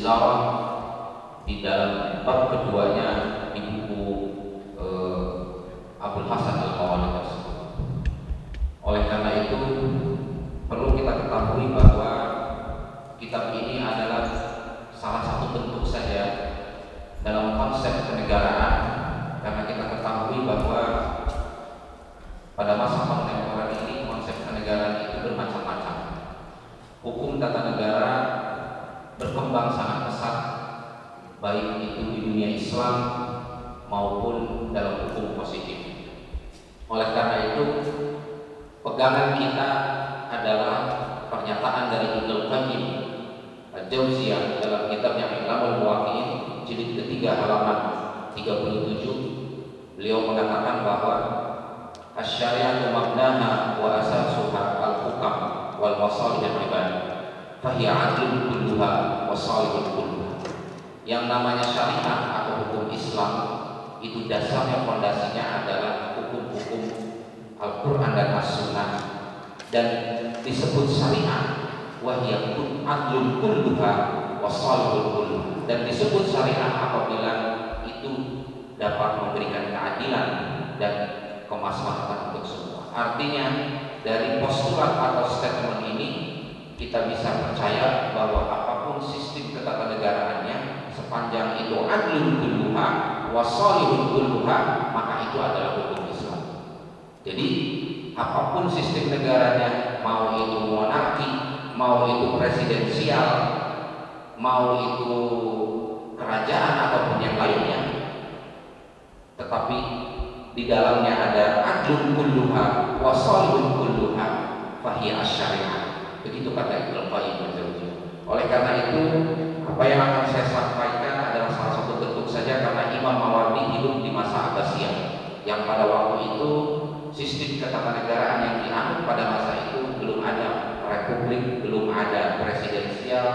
Wizarah di dalam bab keduanya di buku Abul Hasan Al-Mawali tersebut. Oleh karena itu perlu kita ketahui bahwa kitab ini adalah salah satu bentuk saja dalam konsep kenegaraan, karena kita ketahui bahwa pada masa kontemporer ini konsep kenegaraan itu bermacam-macam. Hukum tata negara berkembang sangat pesat, baik itu di dunia Islam maupun dalam hukum positif. Oleh karena itu, pegangan kita adalah pernyataan dari Ibnu Qayyim Al-Jauziyah dalam kitabnya I'lamul Muwaqqi'in jilid ketiga halaman 37. Beliau mengatakan bahwa asy-syari'atu mabnaha wa asasuha al-hukam wal masalih al-ibad fahiya 'adlun kulluha wa salihun kulluha. Yang namanya syariat atau hukum Islam itu dasarnya, fondasinya adalah hukum-hukum Al-Quran dan As-Sunnah, dan disebut syariat wahya adlun kulluha wa salihun kulluha, dan disebut syariat apabila itu dapat memberikan keadilan dan kemaslahatan untuk semua. Artinya dari postulat atau statement ini kita bisa percaya bahwa apapun sistem ketatanegaraannya, sepanjang itu adlun kulluha wa salihun kulluha, maka itu adalah hukum Islam. Jadi apapun sistem negaranya, mau itu monarki, mau itu presidensial, mau itu kerajaan ataupun yang lainnya, tetapi di dalamnya ada adlun kulluha wa salihun kulluha fahiya asy-syari'ah. Begitu kata Ibnu Qayyim Al-Jauziyah. Oleh karena itu, apa yang akan saya sampaikan adalah salah satu bentuk saja, karena Imam Mawardi hidup di masa Abbasiyah, yang pada waktu itu sistem ketatanegaraan yang dianut pada masa itu belum ada republik, belum ada presidensial,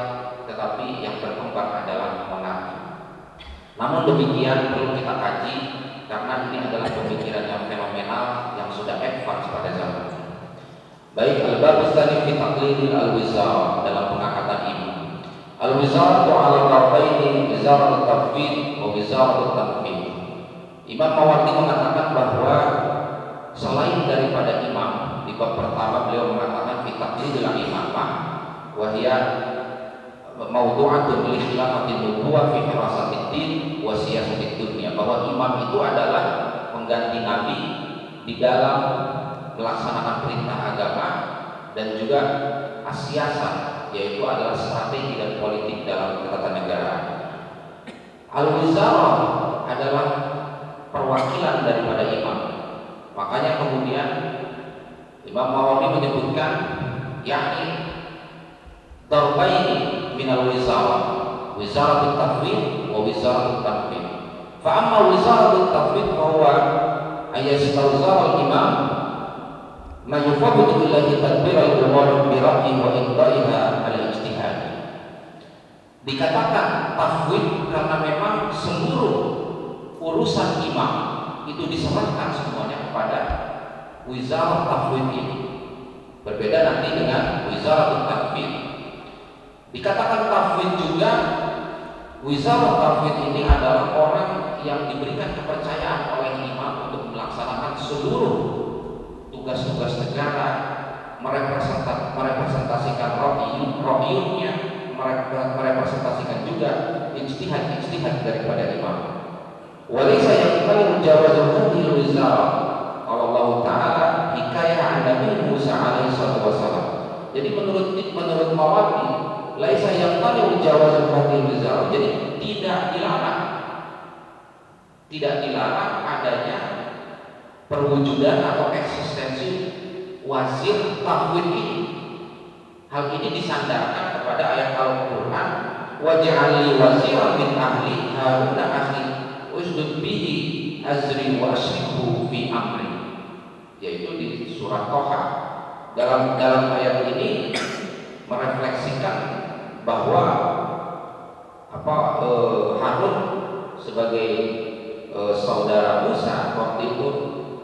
tetapi yang berkembang adalah monarki. Namun demikian perlu kita kaji, karena ini adalah pemikiran yang fenomenal yang sudah advance pada zaman. Baik, al-bab tsani fi taqlidil al-wizarah, dalam pengangkatan ini. Al-wizaratu 'ala tarfaini, wizaratul tafwid wa wizaratul tanfid. Imam Mawardi mengatakan bahwa selain daripada imam, di bab pertama beliau mengatakan fi taqlidil imamah wa hiya mawdu'atun li khilafatin nubuwah fi firasatid din wa siyasatid dunya, bahwa imam itu adalah pengganti nabi di dalam melaksanakan perintah agama dan juga siasat, yaitu adalah strategi dan politik dalam ketatanegaraan. Al-wizarah adalah perwakilan daripada imam. Makanya kemudian Imam Mawardi menyebutkan yakni darbaini minal wizarah, wizaratul tafwid wa wizaratul tanfid. Fa amma wizaratul tafwid fa huwa ayastawzara al-imam ma yufawwidu ilahi tadbir al-umur bi ra'yi wa inda'iha al-ijtihad. Dikatakan tafwid karena memang seluruh urusan imam itu diserahkan semuanya kepada wizarah tafwid ini. Berbeda nanti dengan wizaratul tanfid. Dikatakan tafwid juga, wizarah tafwid ini adalah orang yang diberikan kepercayaan oleh imam untuk melaksanakan seluruh tugas-tugas negara, merepresentasikan ro'iyunnya, merepresentasikan juga ijtihad daripada imam. Walaysa yaqbalu jawazul hadhil wizarah qala Allah Ta'ala hikayah an Nabi Musa alaihi wasallam. Jadi menurut Mawardi, laisa yaqbalu jawazul hadhil wizarah, jadi tidak dilarang adanya perwujudan atau eksistensi wazir tafwid ini. Hal ini disandarkan kepada ayat Al-Quran, waj'alni waziran min ahli Haruna akhi usdud bihi azri wa asyriku fi amri, yaitu di surah Toha. Dalam ayat ini merefleksikan bahwa Harun sebagai saudara Musa waktu itu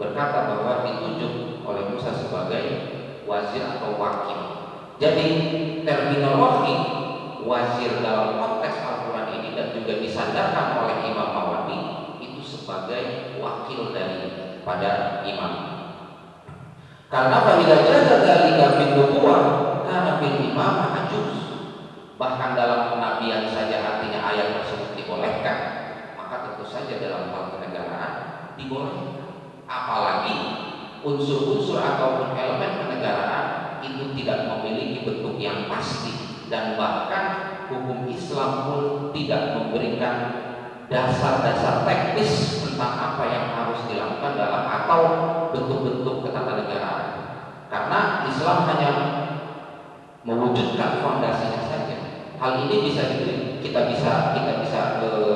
berkata bahwa ditunjuk oleh Musa sebagai wazir atau wakil. Jadi terminologi wazir dalam konteks juga disandarkan oleh Imam Mawardi itu sebagai wakil daripada imam. Karena apabila jaza dzalika fil nubuwah kana fil imamah ajuz. Bahkan dalam kenabian saja artinya ayat tersebut dibolehkan, maka tentu saja dalam hal kenegaraan dibolehkan. Apalagi unsur-unsur ataupun elemen kenegaraan itu tidak memiliki bentuk yang pasti, dan bahkan hukum Islam pun tidak memberikan dasar-dasar teknis tentang apa yang harus dilakukan dalam atau bentuk-bentuk ketatanegaraan. Karena Islam hanya mewujudkan fondasinya saja. Hal ini kita bisa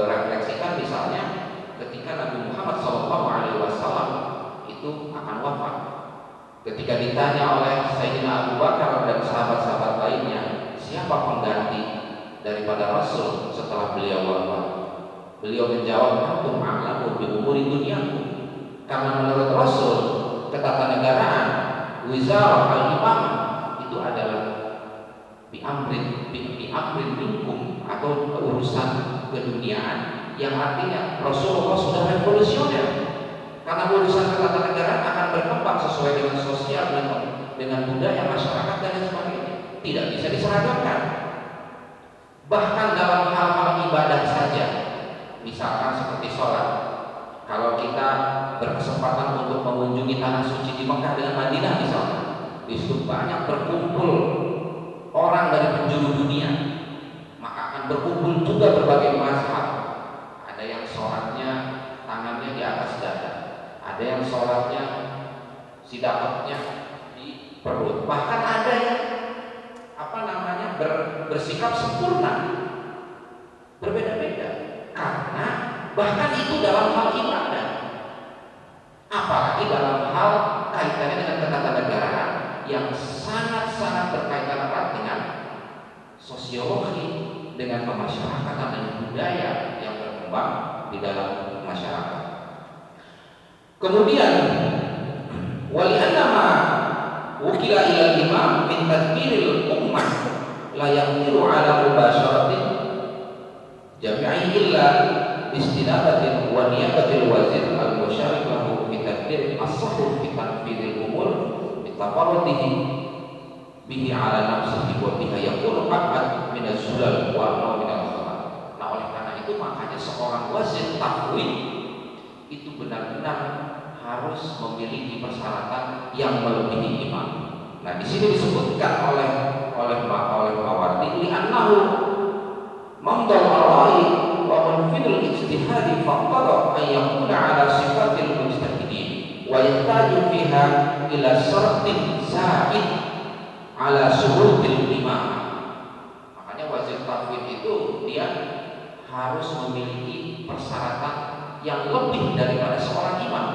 refleksikan misalnya ketika Nabi Muhammad SAW itu akan wafat. Ketika ditanya oleh Sayyidina Abu Bakar dan sahabat-sahabat lainnya, siapa pengganti daripada Rasul setelah beliau wafat? Beliau menjawab, antum a'lamu bi umuri dunyakum. Karena menurut Rasul, ketatanegaraan, wizarah al-imamah itu adalah bi'amrin minkum, atau urusan keduniaan, yang artinya Rasulullah sudah revolusioner. Karena urusan ketatanegaraan akan berkembang sesuai dengan sosial, dengan budaya masyarakat dan lain sebagainya. Tidak bisa diseragamkan. Bahkan dalam hal-hal ibadah saja, misalkan seperti sholat. Kalau kita berkesempatan untuk mengunjungi tanah suci di Mekah dengan Madinah misalnya, di situ banyak berkumpul orang dari penjuru dunia, maka akan berkumpul juga berbagai mazhab. Ada yang sholatnya tangannya di atas dada, ada yang sholatnya sidaqatnya di perut, bahkan ada yang bersikap sempurna, berbeda-beda. Karena bahkan itu dalam hal ibadah, apalagi dalam hal kaitannya dengan ketatanegaraan yang sangat-sangat berkaitan erat dengan sosiologi, dengan pemasyarakatan dan budaya yang berkembang di dalam masyarakat. Kemudian wali'annama wukila ilal imam min tadbiril ummah la yaqdiru ala mubasyaratin jami'i illa istinabatin wa niyabatil wazir al-musyarik lahu fi tadbir as-sahih fi tanfidil umur bi tafarrudihi bihi ala nafsihi wa biha yakunu abad min az-zulal wa min al-khalaq. Nah, oleh karena itu makanya seorang wazir tahwid itu benar-benar harus memiliki persyaratan yang melebihi imam. Nah, di sini disebutkan oleh Mawardi li'annahu mamdal arai wa munfidul ijtihadi faqada an yakuna ala sifatil mujtahidin wa yahtaju fiha ila syartin za'id ala syurutil imam. Makanya wazir tahwid itu dia harus memiliki persyaratan yang lebih daripada seorang imam.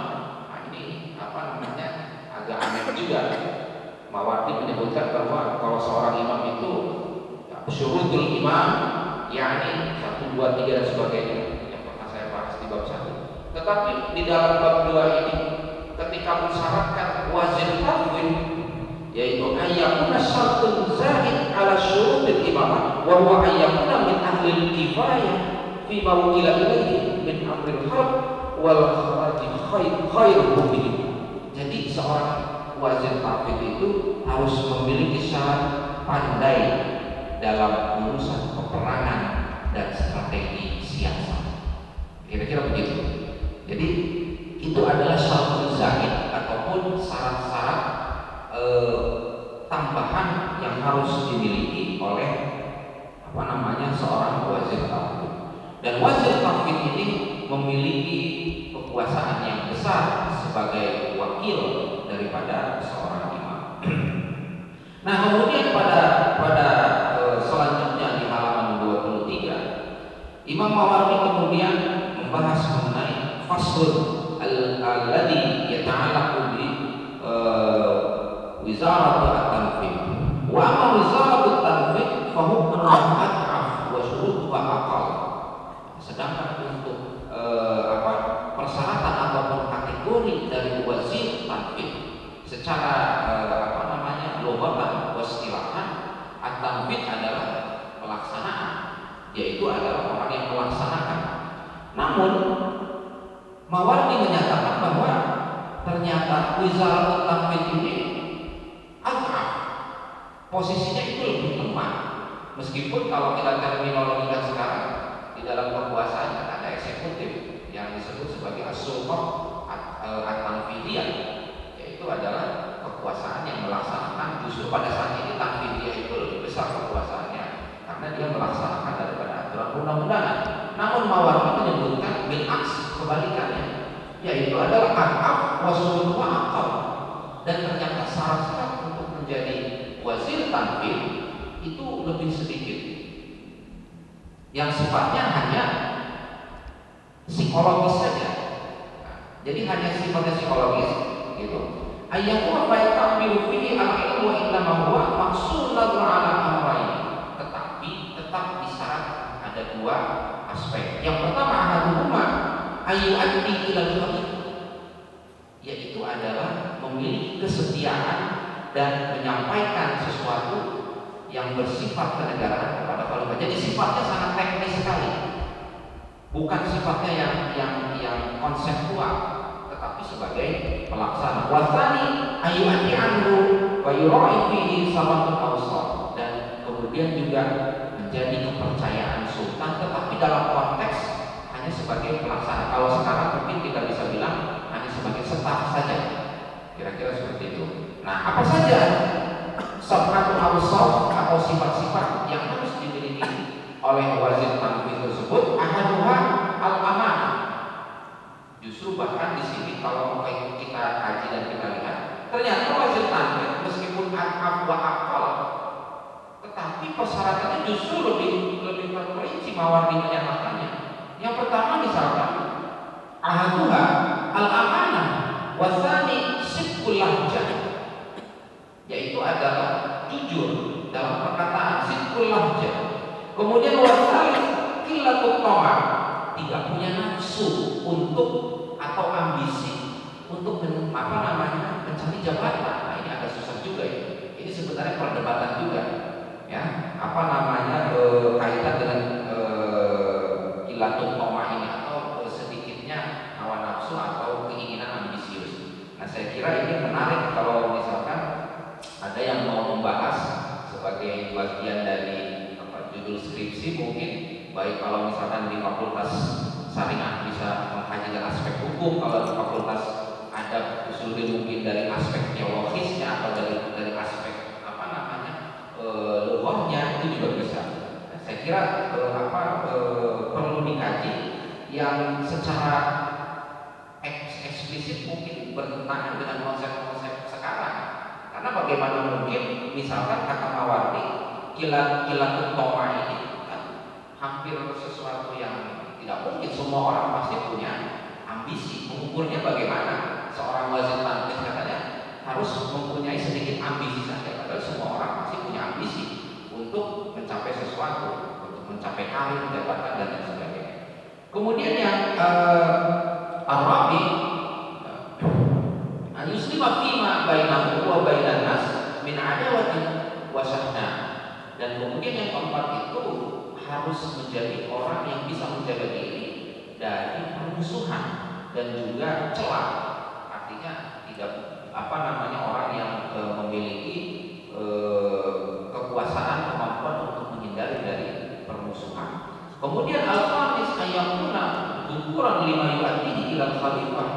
Nah, ini agak aneh juga. Mawardi menyebutkan bahwa kalau seorang imam itu syurutul imam, yakni 1, 2, 3 dan sebagainya yang pernah saya bahas di bab 1. Tetapi di dalam bab 2 ini ketika mensyaratkan wazir tahwid, yaitu ayyakuna syartun zahid ala syurutil imamah wa huwa ayyakuna min ahlil kifayah fi mawkila ilaihi min amril khalq wal kharaji khairu bihim. Jadi seorang wazir tahwid itu harus memiliki syarat pandai dalam urusan peperangan dan strategi siasat. Kira-kira begitu. Jadi itu adalah syarat zahid ataupun syarat-syarat tambahan yang harus dimiliki oleh seorang wazir tahwid. Dan wazir tahwid ini memiliki kekuasaan yang besar sebagai wakil daripada seorang imam. Nah, kemudian pada selanjutnya di halaman 23, Imam Mawardi kemudian membahas mengenai faslun alladhi yata'allaqu bi wizaratu at-tanfidh. Wa amma wizaratu at-tanfidh fa hukmuha ad'af wa syurutuha aqall. Sedangkan untuk persyaratan ataupun kategori dari wazir tanfidh secara lugatan wastilahan, at-tanfidh adalah pelaksanaan, yaitu adalah orang yang melaksanakan. Namun Mawardi menyatakan bahwa ternyata Wizaratul Tanfidz ini agak posisinya itu lebih lemah. Meskipun kalau kita terminologikan sekarang di dalam kekuasaan ada eksekutif yang disebut sebagai as-sultan at-tanfidiyah, yaitu adalah kekuasaan yang melaksanakan. Justru pada saat ini tanfidiyah itu lebih besar kekuasaannya karena dia melaksanakan daripada aturan undang-undangan. Namun Mawardi menyebutkan bil aks, kebalikannya, yaitu adalah akaf wasul wa akal. Dan ternyata syarat-syarat untuk menjadi wazir tanfidz itu lebih sedikit, yang sifatnya hanya psikologis saja. Jadi hanya sifatnya psikologis gitu. Ayyahu baik ta'biru fihi al-ilmu wa innama huwa maqsudatun ala amrayn. Tetapi tetap disyarat ada dua aspek. Yang pertama ahaduhuma ayyu'addi ilal khabir, yaitu adalah memiliki kesetiaan dan menyampaikan sesuatu yang bersifat kenegaraan kepada khalifah. Jadi sifatnya sangat teknis sekali, bukan sifatnya yang konseptual, tetapi sebagai pelaksana. Wasani ayyu'addi anhu wa yura'i fihi sabatul awsat, dan kemudian juga menjadi kepercayaan sultan, tetapi dalam konteks hanya sebagai pelaksana. Kalau sekarang mungkin kita bisa bilang hanya sebagai staf saja, kira-kira seperti itu. Nah, apa saja sabatul awsat atau sifat-sifat yang harus dimiliki oleh wazir tanfidz tersebut? Ahaduha al-amanah. Justru bahkan di sini kalau kita kaji dan kita lihat, ternyata wazir tanfidz meskipun akaf wa akal, tetapi persyaratannya justru lebih terperinci. Mawardi menyatakannya. Yang pertama misalkan ahaduha al-amanah wasani sidqul lahjah, yaitu adalah jujur dalam perkataan, sidqul lahjah. Kemudian wasalis qillatut tama, tidak punya nafsu untuk atau ambisi untuk mencari jabatan. Nah, ini agak susah juga ya. Ini sebenarnya perdebatan juga ya, kaitan dengan qillatut tama ini, atau sedikitnya hawa nafsu atau keinginan ambisius. Nah, saya kira ini menarik kalau misalkan ada yang mau membahas sebagai bagian dari judul skripsi, mungkin baik kalau misalkan di Fakultas Syariah bisa mengkaji aspek hukum, kalau di Fakultas Adab usulnya mungkin dari aspek teologisnya atau dari aspek lughahnya, itu juga bisa. Nah, saya kira perlu dikaji yang secara eksplisit mungkin bertentangan dengan konsep-konsep sekarang. Karena bagaimana mungkin misalkan kata Mawardi qillatut tama ini kan hampir sesuatu yang tidak mungkin. Semua orang pasti punya ambisi. Mengukurnya bagaimana? Seorang wazir tanfidz katanya harus mempunyai sedikit ambisi saja, padahal semua orang pasti punya ambisi untuk mencapai sesuatu, untuk mencapai karir, jabatan dan lain sebagainya. Kemudian yang Arabi yuslima fima bainahu wa bainan nas min adawatin wa syahna. Dan kemudian yang keempat itu harus menjadi orang yang bisa menjaga diri dari permusuhan dan juga celah. Artinya tidak orang yang memiliki kekuasaan, kemampuan untuk menghindari dari permusuhan. Kemudian al-khamis ayyakuna dzukuran lima yu'addihi ila khalifah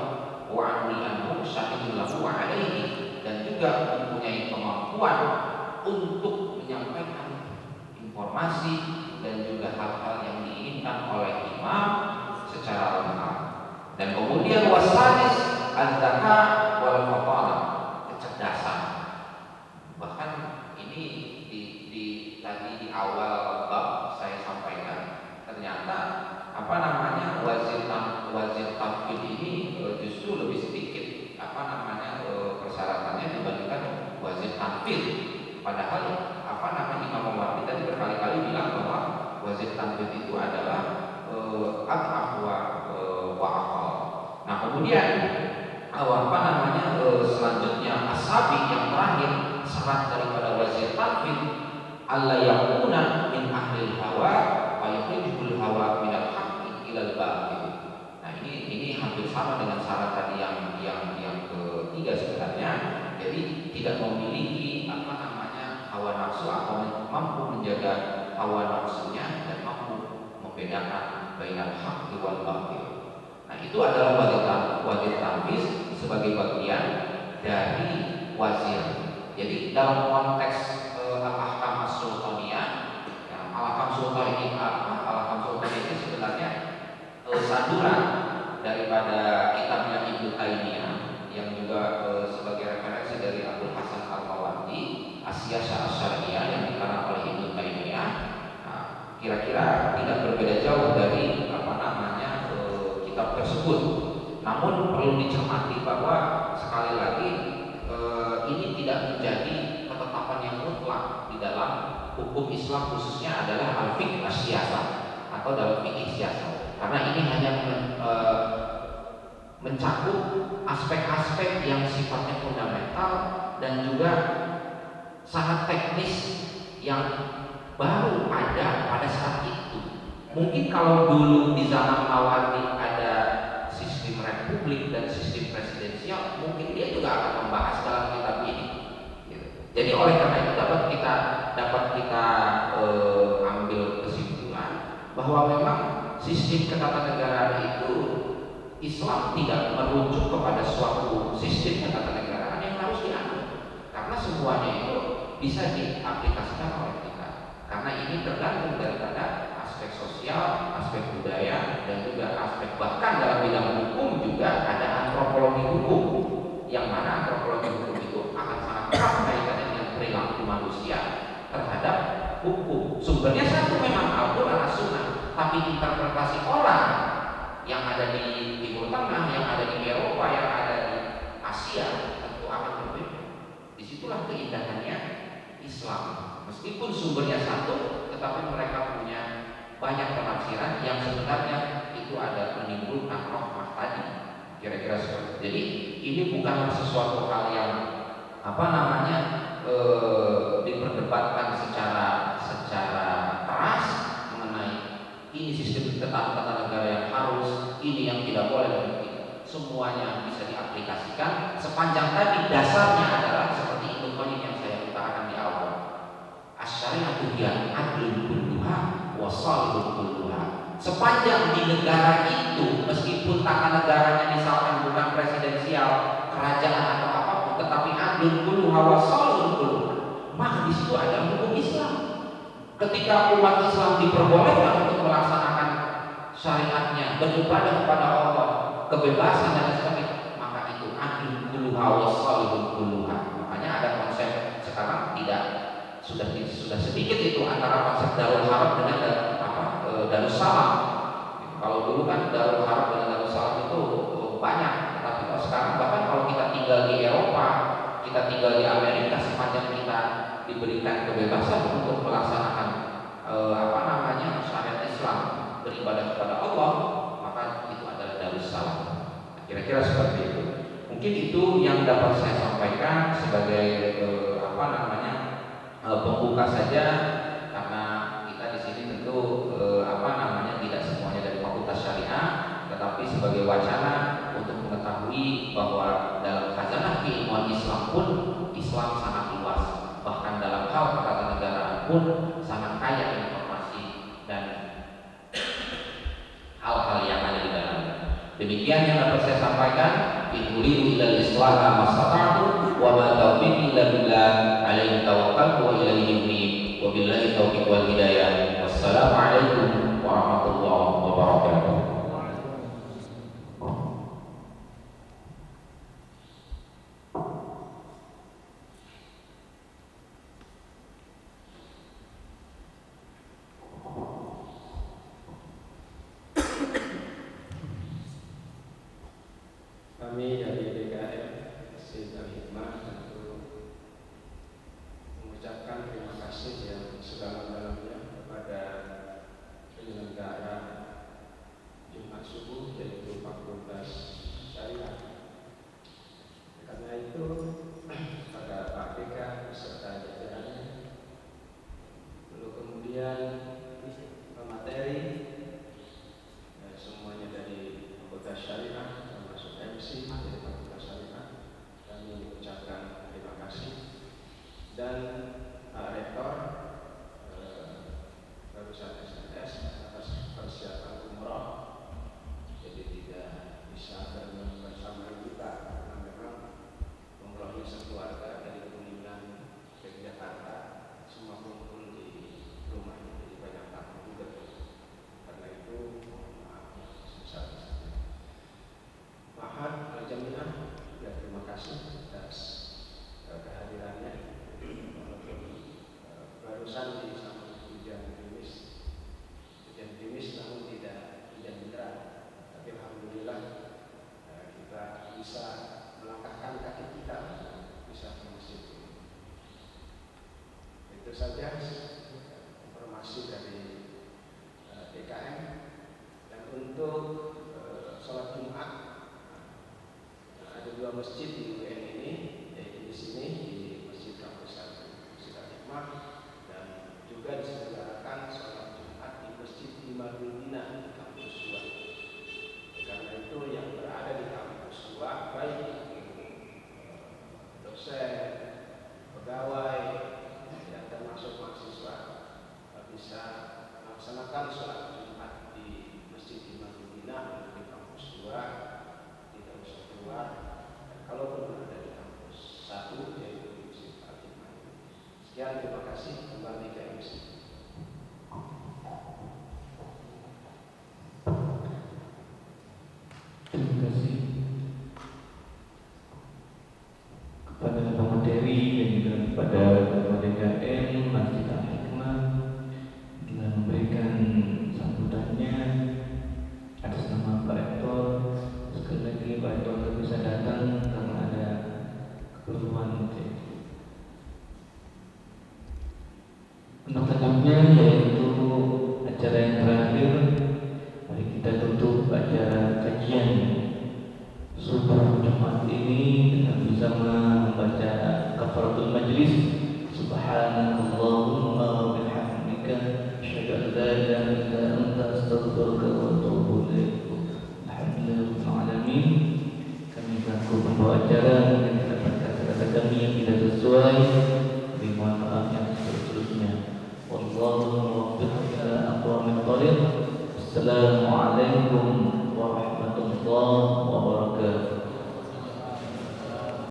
wa anhu syahidun lahu alaihi, dan juga mempunyai kemampuan untuk menyampaikan informasi dan juga hal-hal yang diinginkan oleh imam secara lengkap. Dan kemudian wasadis az-zaka wal fadala, kecerdasan. Bahkan ini tadi di awal bab saya sampaikan, ternyata wazir tanfidz ini justru lebih sedikit persyaratannya dibandingkan wazir tanfidz. Padahal Imam Mawardi tadi berkali-kali bilang bahwa wazir tanfidz itu adalah al-aqwa wa aqal. Nah, kemudian selanjutnya as-sabi, yang terakhir, syarat daripada wazir tanfidz alla yakuna min ahli hawa wa yukhrijul hawa min al-haq batil. Nah, ini hampir sama dengan syarat tadi yang ketiga sebenarnya. Jadi tidak memiliki hawa nafsu atau mampu menjaga hawa nafsunya dan mampu membedakan bainal haqqi wal batil. Nah, itu adalah wajib tanfis sebagai bagian dari wazir. Jadi dalam konteks al-ahkam as-sultaniyah, al-ahkam sultan ini al-ahkam sultan ini sebenarnya saduran daripada kitabnya Ibnu Taimiyah yang juga sebagai referensi dari Abdul Hasan Al-Mawardi, As-Siyasah Asy-Syar'iyyah yang dikarang oleh Ibnu Taimiyah. Nah, kira-kira tidak berbeda jauh dari kitab tersebut. Namun perlu dicermati bahwa sekali lagi ini tidak menjadi ketetapan yang mutlak di dalam hukum Islam, khususnya adalah al-fiqh as-siyasah atau dalam fikih siyasah. Karena ini hanya mencakup aspek-aspek yang sifatnya fundamental dan juga sangat teknis yang baru ada pada saat itu. Mungkin kalau dulu di zaman Mawardi ada sistem republik dan sistem presidensial, mungkin dia juga akan membahas dalam kitab ini. Jadi oleh karena itu dapat kita ambil kesimpulan bahwa memang sistem ketatanegaraan itu Islam tidak merujuk kepada suatu sistem ketatanegaraan yang harus dianut, karena semuanya itu bisa diaplikasikan oleh kita. Karena ini tergantung daripada aspek sosial, aspek budaya, dan juga aspek bahkan dalam bidang hukum juga ada antropologi hukum, yang mana antropologi hukum itu akan sangat erat kaitannya dengan perilaku manusia terhadap hukum. Sumbernya satu, memang Al-Quran As-Sunnah, tapi interpretasi orang yang ada di Timur Tengah, yang ada di Eropa, yang ada di Asia tentu akan berbeda. Disitulah keindahannya Islam. Meskipun sumbernya satu, tetapi mereka punya banyak penafsiran yang sebenarnya itu ada menimbulkan rahmah tadi. Kira-kira seperti itu. Jadi ini bukanlah sesuatu hal yang diperdebatkan secara keras mengenai ini sistem tata negara yang harus, ini yang tidak boleh, dan semuanya bisa diaplikasikan sepanjang tadi dasarnya adalah seperti itu yang saya utarakan di awal. Asy-syari'atu hiya adlun kulluha wa salihun kulluha. Sepanjang di negara itu, meskipun tata negaranya misalkan bukan presidensial, kerajaan atau apapun, tetapi adlun kulluha wa salihun kulluha, maka di situ ada hukum Islam. Ketika umat Islam diperbolehkan untuk melaksanakan syariatnya, beribadah kepada Allah, kebebasan dan sebagainya, maka itu adlun kulluha wa salihun kulluha. Makanya ada konsep sekarang sudah sedikit itu antara konsep Darul Harb dengan Darussalam. Kalau dulu kan Darul Harb dengan Darussalam itu banyak, tetapi kalau sekarang bahkan kalau kita tinggal di Eropa, kita tinggal di Amerika, sepanjang kita diberikan kebebasan untuk melaksanakan syariat Islam, beribadah kepada Allah, maka itu adalah Darussalam. Kira-kira seperti itu. Mungkin itu yang dapat saya sampaikan sebagai pembuka saja, karena kita di sini tentu tidak semuanya dari Fakultas Syariah, tetapi sebagai wacana untuk mengetahui bahwa dalam khazanah keilmuan Islam pun Islam sangat luas, bahkan dalam hal ketatanegaraan pun sangat kaya informasi dan hal-hal yang ada di dalamnya. Demikian yang dapat saya sampaikan. In uridu illal islaha mastata'tu wa ma taufiqi illa billah, alaihi tawakkaltu wa ilaihi unib, wa billahi taufiq wal hidayah. Wassalamualaikum warahmatullahi wabarakatuh. Kami dari BKM Masjid Al-Hikmah tentu mengucapkan terima kasih yang sedalam-dalamnya kepada penyelenggara barusan di sama hujan gerimis namun tidak hujan beneran. Tapi alhamdulillah kita bisa melangkahkan kaki kita bisa ke masjid. Itu saja informasi dari DKM. Dan untuk sholat Jumat ada 2 masjid di UN ini, yaitu di sini di Masjid Kampus 1 Masjid Al-Hikmah, dan juga diselenggarakan sholat Jumat di Masjid Imadul Bina di Kampus 2. Karena itu yang berada di Kampus 2 baik dosen, pegawai, dan termasuk mahasiswa bisa melaksanakan sholat Jumat di Masjid Imadul Bina di Kampus 2, tidak usah keluar. Kalaupun berada di Kampus 1 yaitu di Masjid Al-Hikmah. Sekian, terima kasih. Kembali ke MC. Terima kasih kepada pemateri dan juga kepada ketua DKM Masjid Al-Hikmah telah memberikan sambutannya atas nama Pak Rektor. Sekali lagi Pak Rektor tidak bisa datang karena ada keperluan. Untuk selanjutnya yaitu acara yang terakhir, mari kita tutup acara kajian subuh Jumat ini dengan bersama membaca kafaratul majlis. Subhanallahumma wa bihamdika asyhadu an la ilaha illa anta astaghfiruka wa atubu ilaik. Alhamdulillahil alamin. Kami selaku pembawa acara mungkin terdapat kata-kata kami yang tidak sesuai, mohon maaf yang seterusnya. Wallahu muwaffiq ila aqwamit thoriq. Assalamualaikum